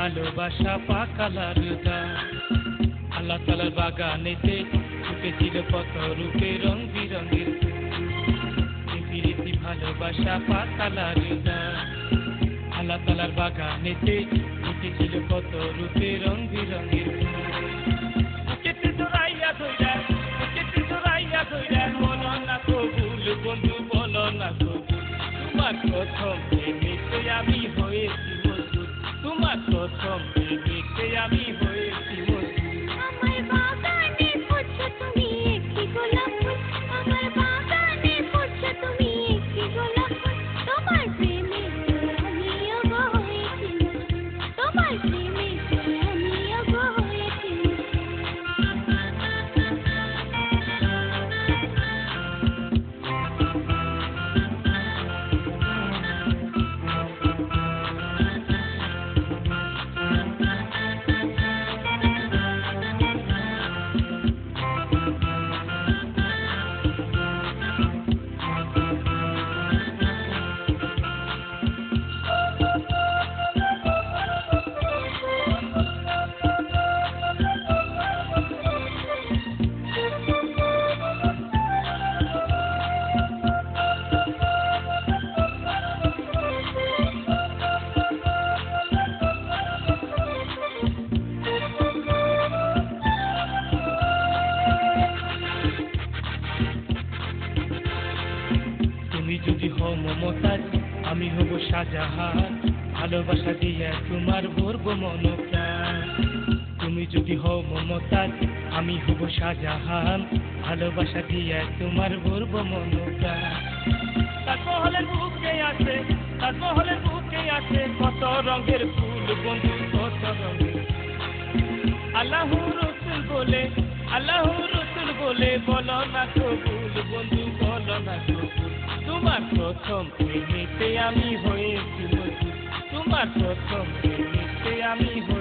ভালোবাসা পাকালার গান। আল্লাহ তাআলার বাগানেতে ফুটেছিল কত রূপে রং বিরঙের প্রীতি ভালোবাসা পাকালার গান। আল্লাহ তাআলার বাগানেতে ফুটেছিল কত রূপে রং বিরঙের বুকেতে জড়াইয়া ধইরা বলো না কবুল বন্ধু বলো না কবুল। তোমার প্রথম প্রেমেতে আমি হয়েছি মজবুত, তোমার প্রথম প্রেমেতে আমি হয়েছি মজবুত। আমার বাগানে ফুটছো তুমি একটি গোলাপ ফুল, আমার বাগানে ফুটছো তুমি একটি গোলাপ ফুল। তোমার প্রেমে আমিও গো হয়েছি মজবুত, তোমার প্রেমে আমিও গো হয়েছি তুমি যদি হও মমতাজ আমি হব শাহজাহান, ভালোবাসা দিয়া তোমার ভরব মন প্রাণ। তুমি যদি হও মমতাজ আমি হব শাহজাহান, ভালোবাসা দিয়া তোমার ভরব মন প্রাণ। তাজমহলের বুকে আছে, তাজমহলের বুকে আছে কত রঙের ফুল বন্ধু কত রঙের। আল্লাহু রাসূল বলে, আল্লাহু রাসূল বলে বলো না কবুল বন্ধু বলো না কবুল। তোমার প্রথম প্রেমেতে আমি হয়েছি মজবুত, তোমার প্রথম প্রেমেতে আমি হয়েছি